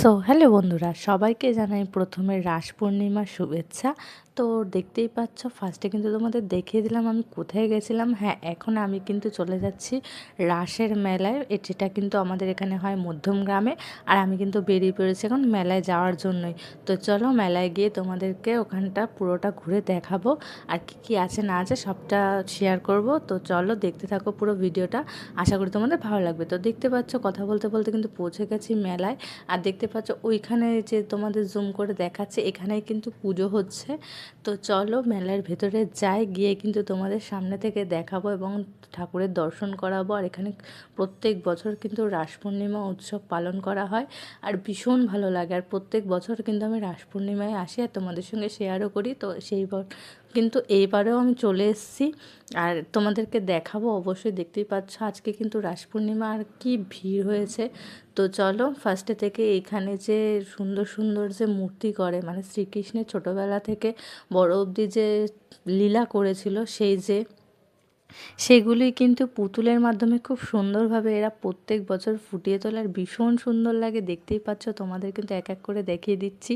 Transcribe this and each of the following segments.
So hello বন্ধুরা, সবাইকে জানাই প্রথমে রাস পূর্ণিমার শুভেচ্ছা। তো দেখতেই পাচ্ছ, ফার্স্টে কিন্তু তোমাদের দেখিয়ে দিলাম আমি কোথায় গেছিলাম। হ্যাঁ, এখন আমি কিন্তু চলে যাচ্ছি রাসের মেলায়। যেটা কিন্তু আমাদের এখানে হয় মধ্যম গ্রামে। আর আমি কিন্তু বেরিয়ে পড়েছি এখন মেলায় যাওয়ার জন্যই। তো চলো মেলায় গিয়ে তোমাদেরকে ওখানটা পুরোটা ঘুরে দেখাবো, আর কি কি আছে না আছে সবটা শেয়ার করব। তো চলো দেখতে থাকো পুরো ভিডিওটা, আশা করি তোমাদের ভালো লাগবে। তো দেখতে পাচ্ছ, কথা বলতে বলতে কিন্তু পৌঁছে গেছি মেলায়। আর দেখতে পাচ্ছ ওইখানে যে তোমাদের জুম করে দেখাচ্ছে, এখানেই কিন্তু পুজো হচ্ছে। তো চলো মেলার ভেতরে যাই, গিয়ে কিন্তু তোমাদের সামনে থেকে দেখাবো এবং ঠাকুরের দর্শন করাবো। আর এখানে প্রত্যেক বছর কিন্তু রাস পূর্ণিমা উৎসব পালন করা হয়, আর ভীষণ ভালো লাগে। আর প্রত্যেক বছর কিন্তু আমি রাস পূর্ণিমায় আসি আর তোমাদের সঙ্গে শেয়ারও করি। তো কিন্তু এইবারেও আমি চলে এসেছি আর তোমাদেরকে দেখাবো। অবশ্যই দেখতেই পাচ্ছ আজকে কিন্তু রাস পূর্ণিমা, আর কি ভিড় হয়েছে। তো চলো ফার্স্টে থেকে এখানে যে সুন্দর সুন্দর যে মূর্তি করে, মানে শ্রীকৃষ্ণের ছোটোবেলা থেকে বড় অবধি যে লীলা করেছিল, সেগুলি কিন্তু পুতুলের মাধ্যমে খুব সুন্দরভাবে এরা প্রত্যেক বছর ফুটিয়ে তোলে। আর ভীষণ সুন্দর লাগে, দেখতেই পাচ্ছ। তোমাদের কিন্তু এক এক করে দেখিয়ে দিচ্ছি।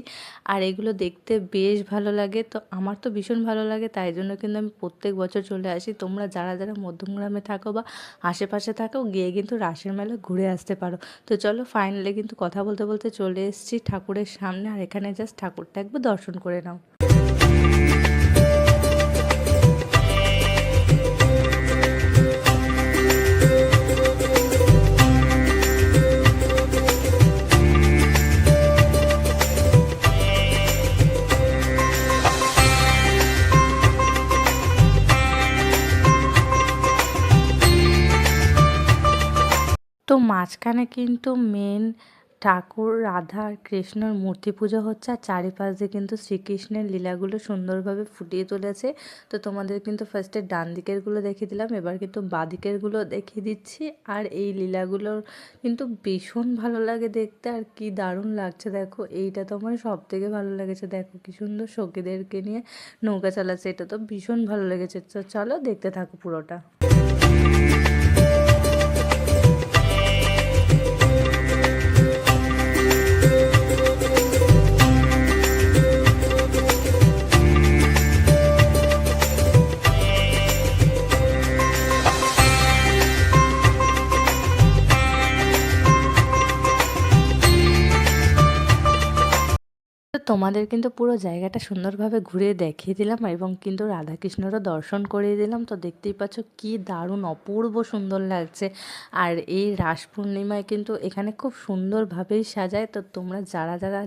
আর এগুলো দেখতে বেশ ভালো লাগে, তো আমার তো ভীষণ ভালো লাগে, তাই জন্য কিন্তু আমি প্রত্যেক বছর চলে আসি। তোমরা যারা যারা মধ্যমগ্রামে থাকো বা আশেপাশে থাকো, গিয়ে কিন্তু রাসের মেলা ঘুরে আসতে পারো। তো চলো ফাইনালি কিন্তু কথা বলতে বলতে চলে এসেছি ঠাকুরের সামনে, আর এখানে জাস্ট ঠাকুরটা একবার দর্শন করে নাও। তো মাঝখানে কিন্তু মেন ঠাকুর রাধা আর কৃষ্ণর মূর্তি পুজো হচ্ছে, আর চারিপাশ দিয়ে কিন্তু শ্রীকৃষ্ণের লীলাগুলো সুন্দরভাবে ফুটিয়ে তুলেছে। তো তোমাদের কিন্তু ফার্স্টে ডান দিকেরগুলো দেখিয়ে দিলাম, এবার কিন্তু বাঁ দিকেরগুলো দেখিয়ে দিচ্ছি। আর এই লীলাগুলোর কিন্তু ভীষণ ভালো লাগে দেখতে, আর কি দারুণ লাগছে দেখো। এইটা তো আমার সব থেকে ভালো লেগেছে, দেখো কি সুন্দর সখীদেরকে নিয়ে নৌকা চালাচ্ছে, এটা তো ভীষণ ভালো লেগেছে। তো চলো দেখতে থাকো পুরোটা। তো তোমাদের কিন্তু পুরো জায়গাটা সুন্দরভাবে ঘুরে দেখিয়ে দিলাম, এবং কিন্তু রাধাকৃষ্ণেরও দর্শন করিয়ে দিলাম। তো দেখতেই পাচ্ছ কি দারুণ অপূর্ব সুন্দর লাগছে। আর এই রাস পূর্ণিমায় কিন্তু এখানে খুব সুন্দরভাবেই সাজায়। তো তোমরা যারা যারা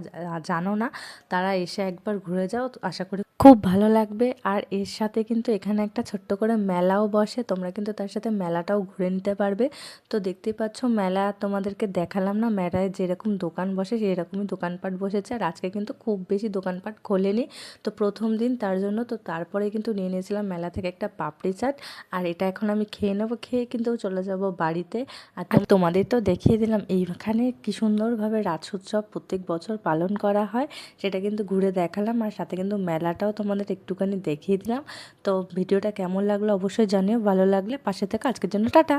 জানো না, তারা এসে একবার ঘুরে যাও, তো আশা করি খুব ভালো লাগবে। আর এর সাথে কিন্তু এখানে একটা ছোট্ট করে মেলাও বসে, তোমরা কিন্তু তার সাথে মেলাটাও ঘুরে নিতে পারবে। তো দেখতেই পাচ্ছ মেলা তোমাদেরকে দেখালাম না, মেলায় যেরকম দোকান বসে সেই রকমই দোকানপাট বসেছে। আর আজকে কিন্তু খুব বেশি দোকানপাট খোলেনি, তো প্রথম দিন তার জন্য। তো তারপরে কিন্তু নিয়ে নিয়েছিলাম মেলা থেকে একটা পাপড়ি চাট, আর এটা এখন আমি খেয়ে নেবো, খেয়ে কিন্তু চলে যাব বাড়িতে। আর তোমাদের তো দেখিয়ে দিলাম এইখানে কি সুন্দরভাবে রাস উৎসব প্রত্যেক বছর পালন করা হয়, সেটা কিন্তু ঘুরে দেখালাম। আর সাথে কিন্তু মেলাটাও তোমাদের একটুখানি দেখিয়ে দিলাম। তো ভিডিওটা কেমন লাগলো অবশ্যই জানিও, ভালো লাগলে পাশে থেকে আজকের জন্য টাটা।